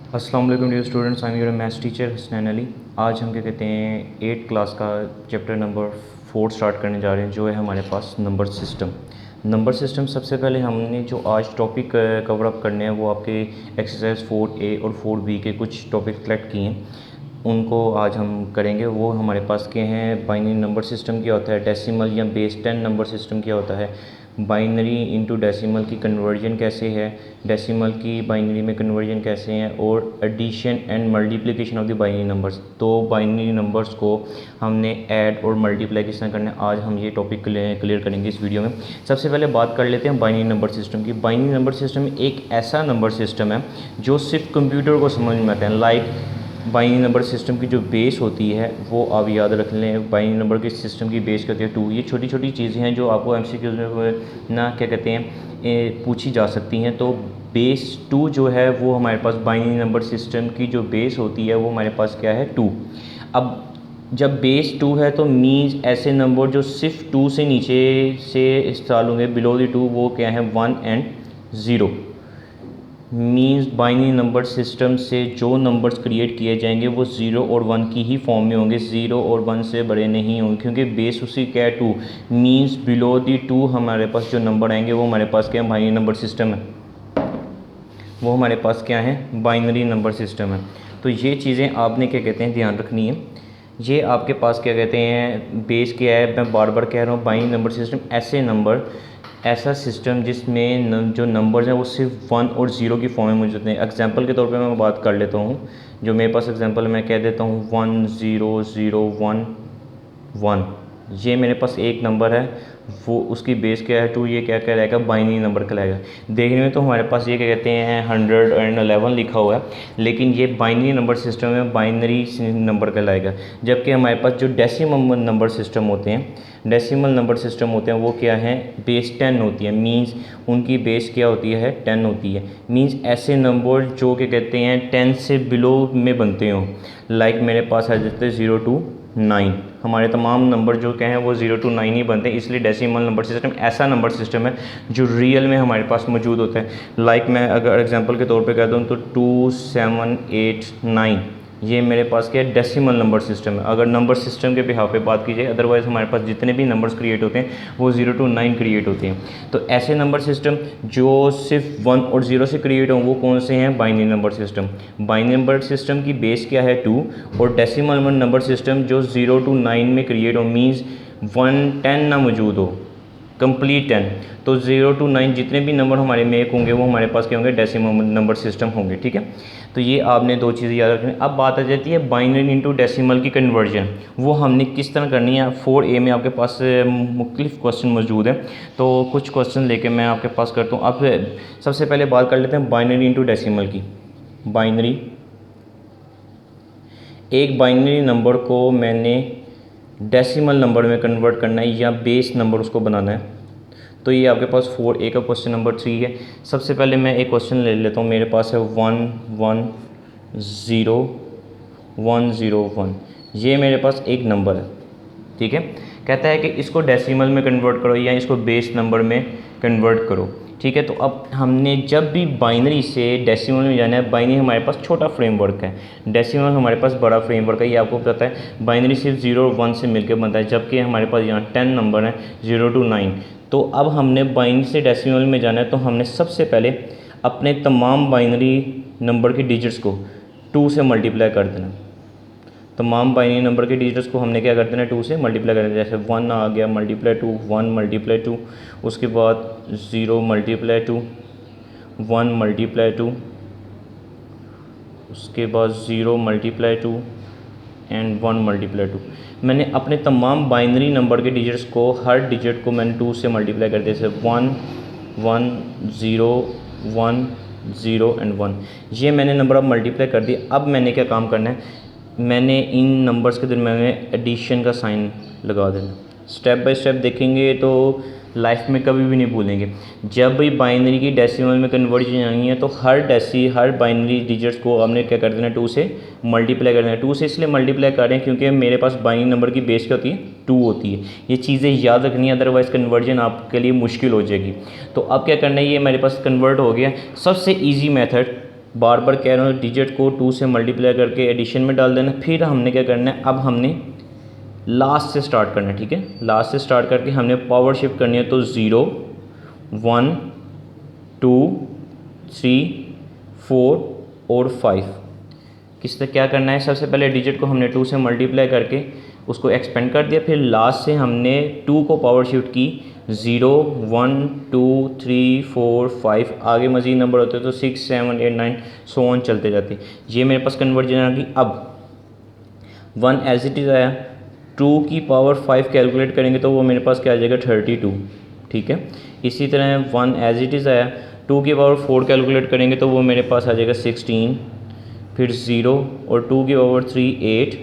अस्सलाम वालेकुम dear students, I am your maths teacher Hasnain Ali. आज हम क्या कहते हैं 8th क्लास का चैप्टर नंबर 4 स्टार्ट करने जा रहे हैं, जो है हमारे पास नंबर सिस्टम। नंबर सिस्टम सबसे पहले हमने जो आज टॉपिक कवर अप करने हैं वो आपके एक्सरसाइज 4A और 4B के कुछ टॉपिक सेलेक्ट किए हैं, उनको आज हम करेंगे। वो हमारे पास के हैं बाइनरी नंबर सिस्टम क्या होता है, डेसिमल या बेस 10 नंबर सिस्टम क्या होता है, बाइनरी इनटू डेसिमल की कन्वर्जन कैसे है, डेसिमल की बाइनरी में कन्वर्जन कैसे हैं, और addition and multiplication of the binary numbers. तो बाइनरी नंबर्स को हमने ऐड और मल्टीप्लाई किस तरह करना है, आज हम ये टॉपिक क्लियर करेंगे इस वीडियो में। सबसे पहले बात कर लेते हैं बाइनरी नंबर सिस्टम की। बाइनरी नंबर सिस्टम एक ऐसा नंबर सिस्टम है जो सिर्फ कंप्यूटर को समझ में आता है। लाइक बाइनरी नंबर सिस्टम की जो बेस होती है वो आप याद रख लें, बाइनरी नंबर के सिस्टम की बेस कहते हैं 2। ये छोटी छोटी चीज़ें हैं जो आपको MCQ में ना क्या कहते हैं पूछी जा सकती हैं। तो बेस 2 जो है वो हमारे पास बाइनरी नंबर सिस्टम की जो बेस होती है वो हमारे पास क्या है 2। अब जब बेस 2 है तो मीन्स ऐसे नंबर जो सिर्फ 2 से नीचे से स्टार्ट होंगे, बिलो द 2, वो क्या है 1 and 0। Means binary number system से जो नंबर्स क्रिएट किए जाएंगे वो 0 और 1 की ही फॉर्म में होंगे, 0 और 1 से बड़े नहीं होंगे, क्योंकि बेस उसी क्या है 2। मीन्स बिलो दी 2 हमारे पास जो नंबर आएंगे वो हमारे पास क्या है बाइनरी नंबर सिस्टम है, वो हमारे पास क्या है बाइनरी नंबर सिस्टम है। तो ये चीज़ें आपने क्या कहते हैं ध्यान रखनी है। ये आपके पास क्या कहते हैं बेस क्या है, मैं बार बार कह रहा हूँ बाइनरी नंबर सिस्टम ऐसा सिस्टम जिसमें जो नंबर्स हैं वो सिर्फ 1 और 0 की फॉर्म में मौजूद हैं। एग्जांपल के तौर पे मैं बात कर लेता हूँ, जो मेरे पास एग्जांपल मैं कह देता हूँ 1 0 0 1 1। ये मेरे पास एक नंबर है, वो उसकी बेस क्या है 2। ये क्या कहलाएगा बाइनरी नंबर कहलाएगा। देखने में तो हमारे पास ये क्या कहते हैं 111 लिखा हुआ है, लेकिन ये बाइनरी नंबर सिस्टम में बाइनरी नंबर कहलाएगा। जबकि हमारे पास जो डेसिमल नंबर सिस्टम होते हैं वो क्या है बेस 10 होती है। मींस उनकी बेस क्या होती है 10 होती है। मींस ऐसे नंबर जो क्या कहते हैं 10 से बिलो में बनते हों। लाइक मेरे पास है जैसे 0 to 9, हमारे तमाम नंबर जो क्या हैं वो 0 to 9 ही बनते हैं। इसलिए डेसिमल नंबर सिस्टम ऐसा नंबर सिस्टम है जो रियल में हमारे पास मौजूद होता है। लाइक मैं अगर एग्जांपल के तौर पे कह दूँ तो 2 7 8 9, ये मेरे पास क्या है डेसिमल नंबर सिस्टम है, अगर नंबर सिस्टम के बिहाफ पे बात की जाए। अदरवाइज़ हमारे पास जितने भी नंबर्स क्रिएट होते हैं वो 0 to 9 क्रिएट होते हैं। तो ऐसे नंबर सिस्टम जो सिर्फ 1 और 0 से क्रिएट हों वो कौन से हैं binary number system. Binary number system की बेस क्या है 2, और डेसिमल नंबर सिस्टम जो 0 to 9 में क्रिएट हो, मीन्स 1 10 ना मौजूद हो, कंप्लीट 10। तो 0 to 9 जितने भी नंबर हमारे मेक होंगे वो हमारे पास क्या होंगे डेसिमल नंबर सिस्टम होंगे। ठीक है, तो ये आपने दो चीज़ें याद रखनी। अब बात आ जाती है बाइनरी इनटू डेसिमल की कन्वर्जन, वो हमने किस तरह करनी है। 4A में आपके पास मुख्तलिफ क्वेश्चन मौजूद हैं, तो कुछ क्वेश्चन लेके मैं आपके पास करता हूँ। अब सबसे पहले बात कर लेते हैं बाइनरी इनटू डेसिमल की। एक बाइनरी नंबर को मैंने डेसिमल नंबर में कन्वर्ट करना है या बेस नंबर उसको बनाना है, तो ये आपके पास 4A का क्वेश्चन नंबर 3 है। सबसे पहले मैं एक क्वेश्चन ले लेता हूँ, मेरे पास है 1 1 0 1 0 1। ये मेरे पास एक नंबर है, ठीक है। कहता है कि इसको डेसिमल में कन्वर्ट करो या इसको बेस नंबर में कन्वर्ट करो, ठीक है। तो अब हमने जब भी बाइनरी से डेसिमल में जाना है, बाइनरी हमारे पास छोटा फ्रेमवर्क है, डेसिमल हमारे पास बड़ा फ्रेमवर्क है। ये आपको पता है बाइनरी सिर्फ 0 और 1 से मिलकर बनता है, जबकि हमारे पास यहाँ 10 नंबर हैं 0 to 9। तो अब हमने बाइनरी से डेसिमल में जाना है, तो हमने सबसे पहले अपने तमाम बाइनरी नंबर के डिजिट्स को 2 से मल्टीप्लाई कर देना। तमाम बाइनरी नंबर के डिजिट्स को हमने क्या कर देना 2 से मल्टीप्लाई कर देना। जैसे 1 आ गया मल्टीप्लाई 2, 1 मल्टीप्लाई 2, उसके बाद 0 मल्टीप्लाई 2, 1 मल्टीप्लाई 2, उसके बाद 0 मल्टीप्लाई 2 एंड 1 मल्टीप्लाई 2। मैंने अपने तमाम बाइनरी नंबर के डिजिट्स को, हर डिजिट को मैंने 2 से मल्टीप्लाई कर दिया। जैसे 1 1 0 1 0 एंड 1, ये मैंने नंबर अब मल्टीप्लाई कर दिया। अब मैंने क्या काम करना है, मैंने इन नंबर्स के दरम्यान में एडिशन का साइन लगा देना। स्टेप बाय स्टेप देखेंगे तो लाइफ में कभी भी नहीं भूलेंगे। जब भी बाइनरी की डेसिमल में कन्वर्जन आनी है तो हर बाइनरी डिजिट्स को हमने क्या कर देना 2 से मल्टीप्लाई कर देना। 2 से इसलिए मल्टीप्लाई कर रहे हैं क्योंकि मेरे पास बाइनरी नंबर की बेस क्या होती है 2 होती है। ये चीज़ें याद रखनी है, अदरवाइज़ कन्वर्जन आपके लिए मुश्किल हो जाएगी। तो अब क्या करना है, ये मेरे पास कन्वर्ट हो गया। सबसे ईजी मेथड बार बार कह रहा हूँ डिजिट को 2 से मल्टीप्लाई करके एडिशन में डाल देना। फिर हमने क्या करना है, अब हमने लास्ट से स्टार्ट करना है, ठीक है। लास्ट से स्टार्ट करके हमने पावर शिफ्ट करनी है, तो 0 1 2 3 4 और 5। किस तरह क्या करना है, सबसे पहले डिजिट को हमने 2 से मल्टीप्लाई करके उसको एक्सपेंड कर दिया, फिर लास्ट से हमने 2 को पावर शिफ्ट की, 0 1 2 3 4 5, आगे मज़ीद नंबर होते हैं तो 6 7 8 9 सो ऑन चलते जाते। ये मेरे पास कन्वर्जन आ गई। अब 1 एज इट इज़ आया, 2 की पावर 5 कैलकुलेट करेंगे तो वो मेरे पास क्या आ जाएगा 32, ठीक है। इसी तरह 1 एज इट इज़ आया, 2 की पावर 4 कैलकुलेट करेंगे तो वो मेरे पास आ जाएगा 16, फिर 0 और 2 की पावर 3 8,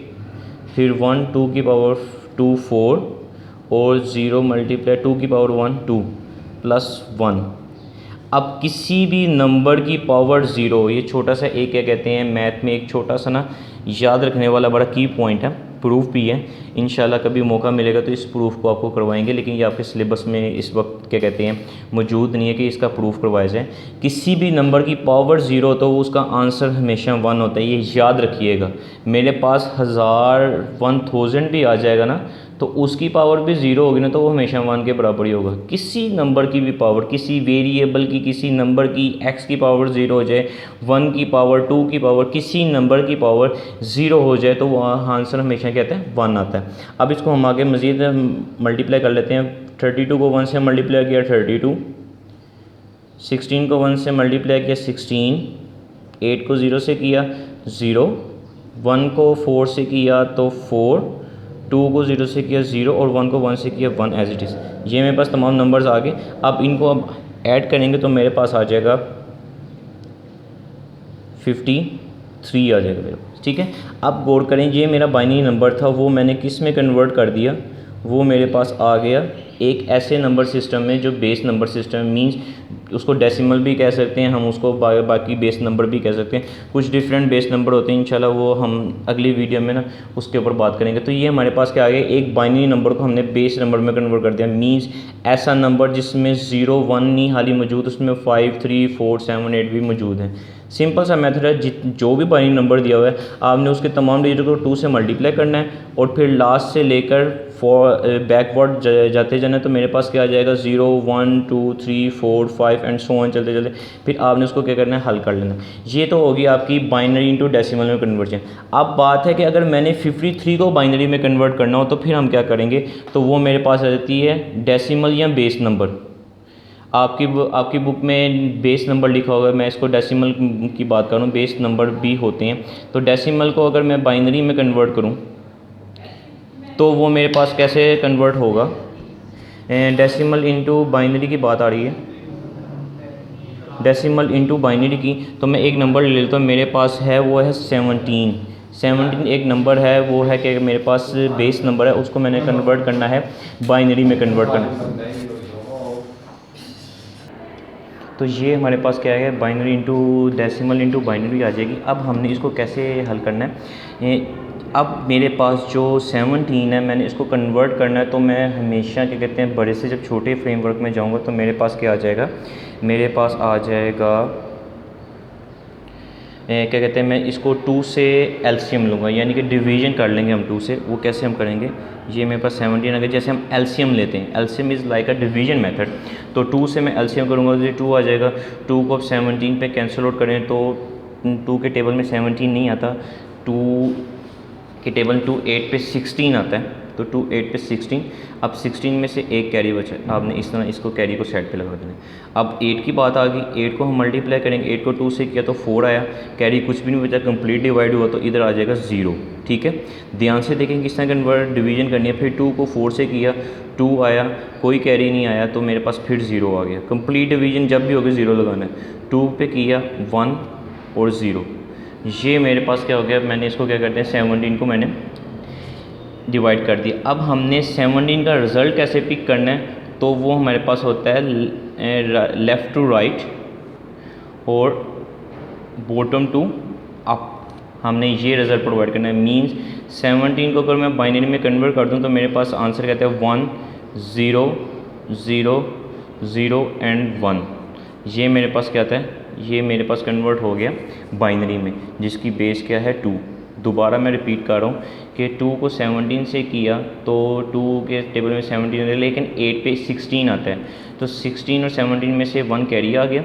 फिर 1 2 की पावर 2 4 और 0 मल्टीप्लाई 2 की पावर 1 2 प्लस 1। अब किसी भी नंबर की पावर 0, ये छोटा सा एक क्या कहते हैं मैथ में एक छोटा सा ना याद रखने वाला बड़ा की पॉइंट है, प्रूफ भी है। इंशाल्लाह कभी मौका मिलेगा तो इस प्रूफ को आपको करवाएंगे, लेकिन ये आपके सिलेबस में इस वक्त क्या कहते हैं मौजूद नहीं है कि इसका प्रूफ करवाया जाए। किसी भी नंबर की पावर 0 तो उसका आंसर हमेशा 1 होता है, ये याद रखिएगा। मेरे पास 1000 भी आ जाएगा ना तो उसकी पावर भी 0 होगी ना तो वो हमेशा 1 के बराबर ही होगा। किसी नंबर की भी पावर, किसी वेरिएबल की, किसी नंबर की x की पावर 0 हो जाए, 1 की पावर 2 की पावर, किसी नंबर की पावर 0 हो जाए तो वो आंसर हमेशा कहते हैं 1 आता है। अब इसको हम आगे मज़ीद मल्टीप्लाई कर लेते हैं। 32 को 1 से मल्टीप्लाई किया 32, 16 को 1 से मल्टीप्लाई किया 16, 8 को 0 से किया 0, 1 को 4 से किया तो 4, 2 को 0 से किया 0 और 1 को 1 से किया 1 एज इट इज़। ये मेरे पास तमाम नंबर्स आ गए। अब इनको अब ऐड करेंगे तो मेरे पास आ जाएगा 53 आ जाएगा मेरे पास, ठीक है। अब गौर करें, ये मेरा बाइनरी नंबर था वो मैंने किस में कन्वर्ट कर दिया, वो मेरे पास आ गया एक ऐसे नंबर सिस्टम में जो बेस नंबर सिस्टम मींस उसको डेसिमल भी कह सकते हैं हम, उसको बाकी बेस नंबर भी कह सकते हैं। कुछ डिफरेंट बेस नंबर होते हैं, इंशाल्लाह वो हम अगली वीडियो में ना उसके ऊपर बात करेंगे। तो ये हमारे पास क्या आ गया, एक बाइनरी नंबर को हमने बेस नंबर में कन्वर्ट कर दिया। मींस ऐसा नंबर जिसमें 0 1 नहीं हाली मौजूद, उसमें 5 3 4 7 8 भी मौजूद हैं। सिंपल सा मेथड है, जो भी बाइनरी नंबर दिया हुआ है आपने उसके तमाम डिजिट को 2 से मल्टीप्लाई करना है और फिर लास्ट से लेकर बैकवर्ड जाते जाना। तो मेरे पास क्या आ जाएगा 0 1 2 3 4 5 एंड सो ऑन चलते चलते फिर आपने उसको क्या करना है हल कर लेना। ये तो होगी आपकी बाइनरी इंटू डेसिमल में कन्वर्जन। अब बात है कि अगर मैंने 53 को बाइनरी में कन्वर्ट करना हो तो फिर हम क्या करेंगे, तो वो मेरे पास आ जाती है डेसिमल या बेस नंबर। आपकी बुक में बेस नंबर लिखा होगा, मैं इसको डेसिमल की बात करूँ, बेस नंबर भी होते हैं। तो डेसिमल को अगर मैं बाइनरी में कन्वर्ट करूँ तो वो मेरे पास कैसे कन्वर्ट होगा, डेसिमल इंटू बाइनरी की बात आ रही है, डेसिमल इंटू बाइनरी की। तो मैं एक नंबर ले लेता हूँ, मेरे पास है वो है 17 एक नंबर है, वो है कि मेरे पास बेस नंबर है, उसको मैंने कन्वर्ट करना है बाइनरी में कन्वर्ट करना। तो ये हमारे पास क्या है, binary into decimal into binary आ जाएगी। अब हमने इसको कैसे हल करना है, अब मेरे पास जो 17 है मैंने इसको कन्वर्ट करना है। तो मैं हमेशा क्या कहते हैं बड़े से जब छोटे फ्रेमवर्क में जाऊंगा तो मेरे पास क्या आ जाएगा, मेरे पास आ जाएगा क्या कहते हैं, मैं इसको 2 से एलसीएम लूँगा, यानी कि डिवीजन कर लेंगे हम 2 से। वो कैसे हम करेंगे, ये मेरे पास 17 आ गया, जैसे हम एलसीएम लेते हैं, LCM is like a division method. तो 2 से मैं एलसीएम करूँगा तो ये 2 आ जाएगा। 2 को अब 17 पे कैंसिल आउट करें तो 2 के टेबल में 17 नहीं आता, 2 के टेबल 2 8 पे 16 आता है, तो 2 8 पे 16। अब 16 में से एक कैरी बचा, आपने इस तरह इसको कैरी को साइड पे लगा देना। अब 8 की बात आ गई, 8 को हम मल्टीप्लाई करेंगे, 8 को 2 से किया तो 4 आया, कैरी कुछ भी नहीं बचा, कंप्लीट डिवाइड हुआ तो इधर आ जाएगा 0, ठीक है। ध्यान से देखें किस तरह कन्वर्ट डिवीजन करनी है। फिर 2 को 4 से किया, 2 आया, कोई कैरी नहीं आया तो मेरे पास फिर 0 आ गया। कंप्लीट डिवीजन जब भी होगा 0 लगाना है। 2 पे किया 1 और 0, ये मेरे पास क्या हो गया, मैंने इसको क्या करते हैं 17 को मैंने डिवाइड कर दिया। अब हमने 17 का रिज़ल्ट कैसे पिक करना है, तो वो हमारे पास होता है लेफ़्ट टू राइट और बॉटम टू अप। हमने ये रिज़ल्ट प्रोवाइड करना है। मींस 17 को अगर मैं बाइनरी में कन्वर्ट कर दूं तो मेरे पास आंसर कहते हैं 1 0 0 0 एंड 1। ये मेरे पास क्या आता है ये मेरे पास कन्वर्ट हो गया बाइनरी में, जिसकी बेस क्या है 2। दोबारा मैं रिपीट कर रहा हूँ कि 2 को 17 से किया तो 2 के टेबल में 17 है, लेकिन 8 पे 16 आता है, तो 16 और 17 में से 1 कैरी आ गया।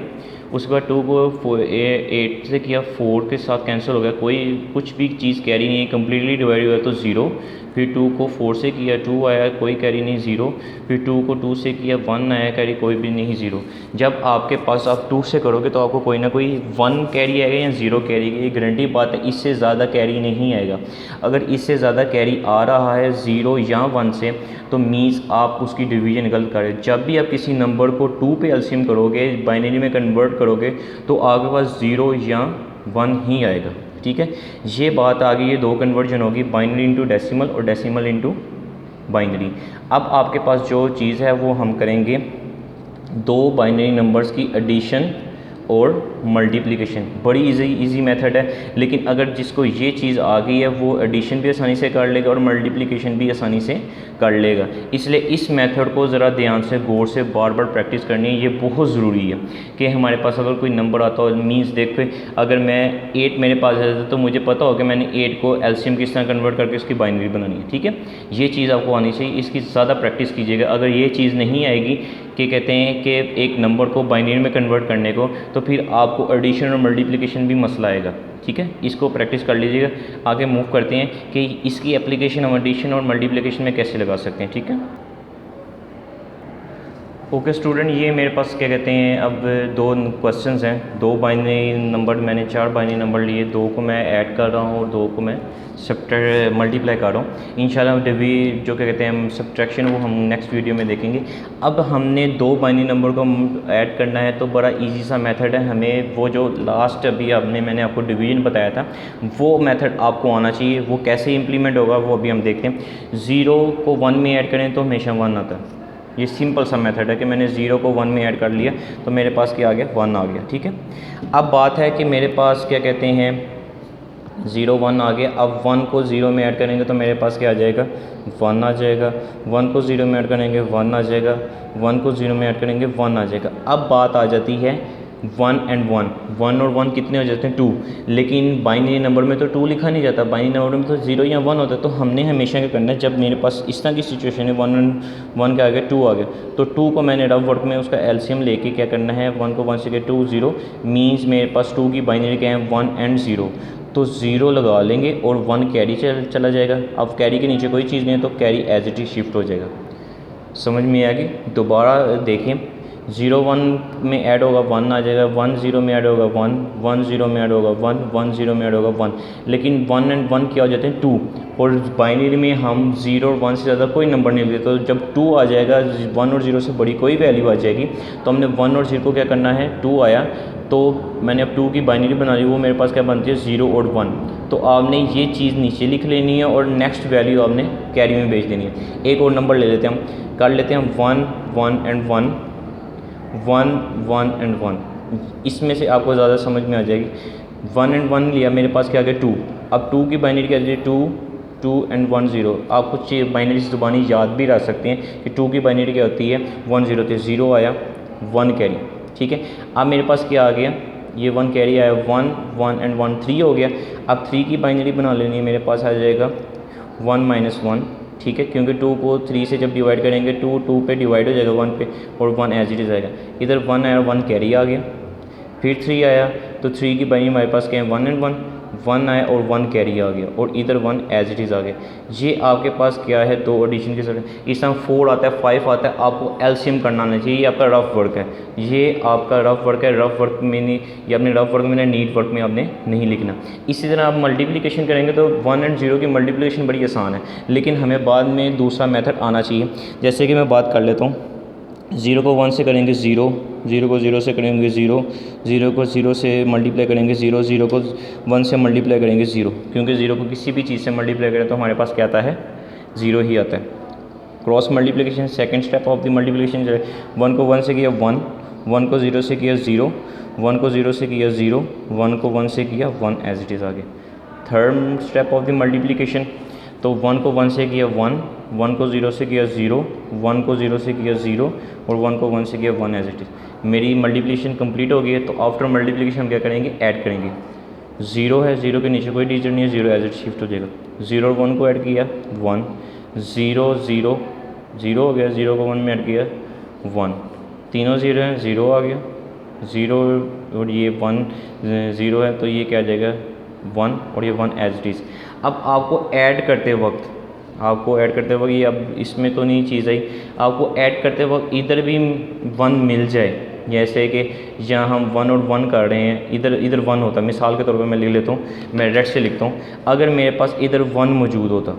उसके बाद 2 को 8 से किया, 4 के साथ कैंसिल हो गया, कोई कुछ भी चीज़ कैरी नहीं है, कम्प्लीटली डिवाइड हुआ तो 0। फिर 2 को 4 से किया, 2 आया, कोई कैरी नहीं, 0। फिर 2 को 2 से किया, 1 आया, कैरी कोई भी नहीं, 0। जब आपके पास आप 2 से करोगे तो आपको कोई ना कोई 1 कैरी आएगा या 0 कैरी आएगा, ये गारंटी बात है, इससे ज़्यादा कैरी नहीं आएगा। अगर इससे ज़्यादा कैरी आ रहा है 0 या 1 से, तो मीन्स आप उसकी डिवीजन गलत कर रहे हैं। जब भी आप किसी नंबर को 2 पे एलसीएम करोगे, बाइनरी में कन्वर्ट करोगे, तो आपके पास 0 या 1 ही आएगा। ठीक है, ये बात आ गई, ये 2 कन्वर्जन होगी, बाइनरी इंटू डेसिमल और डेसिमल इंटू बाइनरी। अब आपके पास जो चीज़ है वो हम करेंगे 2 बाइनरी नंबर्स की एडिशन और मल्टीप्लिकेशन। बड़ी इजी मेथड है, लेकिन अगर जिसको ये चीज़ आ गई है वो एडिशन भी आसानी से कर लेगा और मल्टीप्लिकेशन भी आसानी से कर लेगा। इसलिए इस मेथड को ज़रा ध्यान से गौर से बार बार प्रैक्टिस करनी है, ये बहुत ज़रूरी है कि हमारे पास अगर कोई नंबर आता हो, मीन्स देखो अगर मैं 8 मेरे पास है तो मुझे पता हो कि मैंने 8 को एलसीएम किस तरह कन्वर्ट करके उसकी बाइनरी बनानी है। ठीक है, ये चीज़ आपको आनी चाहिए, इसकी ज़्यादा प्रैक्टिस कीजिएगा। अगर ये चीज़ नहीं आएगी कि कहते हैं कि एक नंबर को बाइनरी में कन्वर्ट करने को, तो फिर आपको एडिशन और मल्टीप्लिकेशन भी मसला आएगा। ठीक है, इसको प्रैक्टिस कर लीजिएगा। आगे मूव करते हैं कि इसकी एप्लीकेशन हम एडिशन और मल्टीप्लिकेशन में कैसे लगा सकते हैं। ठीक है, ओके स्टूडेंट, ये मेरे पास क्या कहते हैं अब 2 क्वेश्चंस हैं। 2 बाइनरी नंबर, मैंने 4 बाइनरी नंबर लिए, 2 को मैं ऐड कर रहा हूँ और 2 को मैं मल्टीप्लाई कर रहा हूँ। इंशाल्लाह जो क्या कहते हैं हम सब्ट्रैक्शन, वो हम नेक्स्ट वीडियो में देखेंगे। अब हमने 2 बाइनरी नंबर को ऐड करना है, तो बड़ा ईजी सा मेथड है। हमें वो जो लास्ट अभी मैंने आपको डिवीजन बताया था, वो मेथड आपको आना चाहिए। वो कैसे इम्प्लीमेंट होगा वो अभी हम देखते हैं। 0 को 1 में ऐड करें तो हमेशा 1 आता है। ये सिंपल सा मेथड है कि मैंने 0 को 1 में ऐड कर लिया तो मेरे पास क्या आ गया, 1 आ गया। ठीक है, अब बात है कि मेरे पास क्या कहते हैं 0 1 आ गया। अब 1 को 0 में ऐड करेंगे तो मेरे पास क्या आ जाएगा, 1 आ जाएगा। 1 को 0 में ऐड करेंगे 1 आ जाएगा। 1 को 0 में ऐड करेंगे 1 आ जाएगा। अब बात आ जाती है 1 एंड 1, 1 और 1 कितने हो जाते हैं, 2। लेकिन बाइनरी नंबर में तो 2 लिखा नहीं जाता, बाइनरी नंबर में तो 0 या 1 होता है। तो हमने हमेशा क्या करना है, जब मेरे पास इस तरह की सिचुएशन है 1 एंड 1 क्या आ गया, 2 आ गया, तो 2 को मैंने रफ वर्क में उसका एलसीएम लेके क्या करना है, 1 को 1 से किया 2 0, मीन्स मेरे पास 2 की बाइनरी क्या है 1 एंड 0। तो 0 लगा लेंगे और 1 कैरी चला जाएगा। अब कैरी के नीचे कोई चीज़ नहीं है तो carry as it is shift हो जाएगा। समझ में आ गई? दोबारा देखें, 0 1 में ऐड होगा 1 आ जाएगा, 1 0 में ऐड होगा 1, 1 0 में ऐड होगा 1, 1 0 में ऐड होगा 1। लेकिन 1 एंड 1 क्या हो जाते हैं 2, और बाइनरी में हम 0 और 1 से ज़्यादा कोई नंबर नहीं लेते। तो जब 2 आ जाएगा, 1 और 0 से बड़ी कोई वैल्यू आ जाएगी, तो हमने 1 और 0 को क्या करना है, 2 आया तो मैंने अब 2 की बाइनरी बना ली, वो मेरे पास क्या बनती है 0 और 1। तो आपने ये चीज़ नीचे लिख लेनी है और नेक्स्ट वैल्यू आपने कैरी में भेज देनी है। एक और नंबर ले लेते हैं, हम कर लेते हैं 1 1 एंड 1, 1 1 एंड 1। इसमें से आपको ज़्यादा समझ में आ जाएगी। 1 एंड 1 लिया, मेरे पास क्या आ गया 2। अब 2 की बाइनरी क्या है 2 2 एंड 1 0। आप कुछ बाइनरी ज़ुबानी याद भी रख सकते हैं कि 2 की बाइनरी क्या होती है 1 0, तो 0 आया 1 कैरी। ठीक है, अब मेरे पास क्या आ गया, ये 1 कैरी आया, 1 1 एंड 1 3 हो गया। अब 3 की बाइनरी बना लेनी है, मेरे पास आ जाएगा 1 - 1। ठीक है, क्योंकि 2 को 3 से जब डिवाइड करेंगे 2 2 पे डिवाइड हो जाएगा 1 पे, और 1 एज इट इज़ आएगा। इधर 1 आया, 1 कैरी आ गया। फिर 3 आया तो 3 की बाइनरी हमारे पास क्या है 1 एंड 1, 1 आया और 1 कैरी आ गया, और इधर 1 एज इट इज़ आ गया। ये आपके पास क्या है, 2 एडिशन के साथ। इस तरह 4 आता है, 5 आता है, आपको एलसीएम करना आना चाहिए। ये आपका रफ वर्क है, ये आपका रफ वर्क है। रफ वर्क में नहीं, ये अपने रफ वर्क में, नीट वर्क में आपने नहीं लिखना। इसी तरह आप मल्टीप्लिकेशन करेंगे तो 1 एंड 0 की मल्टीप्लिकेशन बड़ी आसान है, लेकिन हमें बाद में दूसरा मेथड आना चाहिए। जैसे कि मैं बात कर लेता हूँ, 0 को 1 से करेंगे 0, 0 को 0 से करेंगे 0, 0 को 0 से मल्टीप्लाई करेंगे 0, 0 को 1 से मल्टीप्लाई करेंगे 0, क्योंकि 0 को किसी भी चीज़ से मल्टीप्लाई करें तो हमारे पास क्या आता है 0 ही आता है। Cross multiplication, second step of the multiplication जो है, 1 को 1 से किया 1, 1 को 0 से किया 0, 1 को 0 से किया 0, 1 को 1 से किया 1 एज इट इज़ आ गया। Third step of the multiplication, तो 1 को 1 से किया 1, 1 को 0 से किया 0, 1 को 0 से किया 0 और 1 को 1 से किया 1 एज इट इज़। मेरी मल्टीप्लिकेशन कंप्लीट हो गई है। तो आफ्टर मल्टीप्लिकेशन हम क्या करेंगे, ऐड करेंगे। 0 है, 0 के नीचे कोई डिजिट नहीं है, 0 एज इट शिफ्ट हो जाएगा। 0 और 1 को ऐड किया 1, 0 0 0 हो गया, 0 को 1 में ऐड किया 1, तीनों 0 हैं, 0 आ गया, 0 और ये 1 0 है, तो ये क्या आ जाएगा 1 और ये 1 एज इट इज़। अब आपको ऐड करते वक्त ये अब इसमें तो नहीं चीज़ आई, आपको ऐड करते वक्त इधर भी 1 मिल जाए, जैसे कि यहाँ हम 1 और 1 कर रहे हैं, इधर 1 होता, मिसाल के तौर पे मैं लिख लेता हूँ, मैं रेड से लिखता हूँ। अगर मेरे पास इधर 1 मौजूद होता,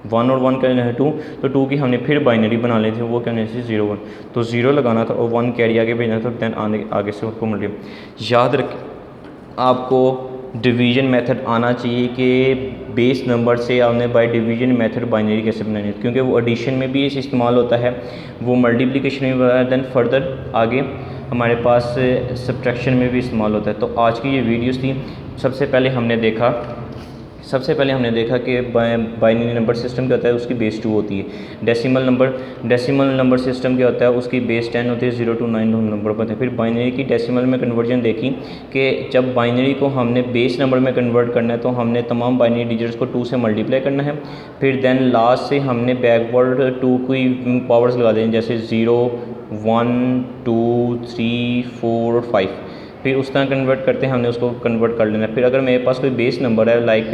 1 और 1 करना है 2, तो 2 की हमने फिर बाइनरी बना ली थी, वो करने से 0 1, तो 0 लगाना था और 1 कैरी आगे भेजना था, दैन आगे से उसको मल्टीप्लाई। याद रखें आपको डिवीजन मेथड आना चाहिए कि बेस नंबर से आपने बाय डिवीजन मेथड बाइनरी कैसे बनानी है, क्योंकि वो एडिशन में भी इसे इस्तेमाल होता है, वो मल्टीप्लिकेशन में भी, दैन फर्दर आगे हमारे पास सब्ट्रैक्शन में भी इस्तेमाल होता है। तो आज की ये वीडियोस थी। सबसे पहले हमने देखा कि बाइनरी नंबर सिस्टम क्या होता है, उसकी बेस 2 होती है। डेसिमल नंबर सिस्टम क्या होता है, उसकी बेस 10 होती है, 0 to 9 नंबर होते हैं। फिर बाइनरी की डेसिमल में कन्वर्जन देखी कि जब बाइनरी को हमने बेस नंबर में कन्वर्ट करना है तो हमने तमाम बाइनरी डिजिट्स को 2 से मल्टीप्लाई करना है। फिर देन लास्ट से हमने बैकवर्ड 2 की पावर्स लगा देंगे, जैसे 0 1 2 3 4 5, फिर उस तरह कन्वर्ट करते हैं, हमने उसको कन्वर्ट कर लेना है। फिर अगर मेरे पास कोई बेस नंबर है लाइक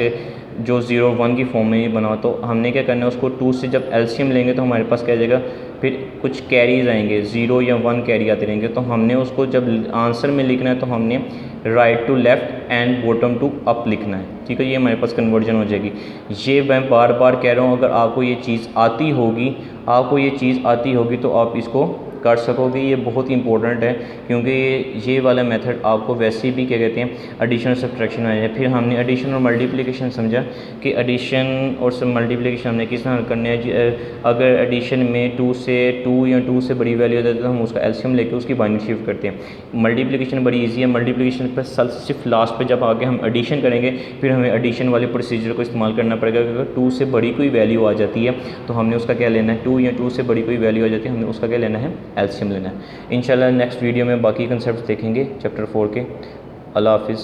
जो 0 1 की फॉर्म में ही बना, तो हमने क्या करना है, उसको 2 से जब एलसीएम लेंगे तो हमारे पास क्या आ जाएगा, फिर कुछ कैरीज आएंगे, 0 या 1 कैरी आते रहेंगे। तो हमने उसको जब आंसर में लिखना है तो हमने right to left and bottom to up लिखना है, ठीक है। ये हमारे पास कन्वर्जन हो जाएगी। ये मैं बार बार कह रहा हूँ, अगर आपको ये चीज़ आती होगी तो आप इसको कर सकोगे। ये बहुत इंपॉर्टेंट है, क्योंकि ये वाला मेथड आपको वैसे भी क्या कहते हैं, एडिशन और सब्ट्रैक्शन आए हैं। फिर हमने एडिशन और मल्टीप्लिकेशन समझा कि एडिशन और मल्टीप्लिकेशन हमने किस तरह करने हैं। अगर एडिशन में 2 या 2 से बड़ी वैल्यू होती है तो हम उसका एलसीएम लेके उसकी बाइनरी शिफ्ट करते हैं। मल्टीप्लिकेशन बड़ी ईजी है। मल्टीप्लिकेशन पर सिर्फ लास्ट पे जब आगे हम एडिशन करेंगे, फिर हमें एडिशन वाले प्रोसीजर को इस्तेमाल करना पड़ेगा। अगर 2 से बड़ी कोई वैल्यू आ जाती है तो हमने उसका क्या लेना है, 2 या 2 से बड़ी कोई वैल्यू आ जाती है, हमने उसका क्या लेना है, एलसीएम लेना है। इंशाल्लाह नेक्स्ट वीडियो में बाकी कंसेप्ट देखेंगे चैप्टर 4 के। अल्लाह हाफिज़।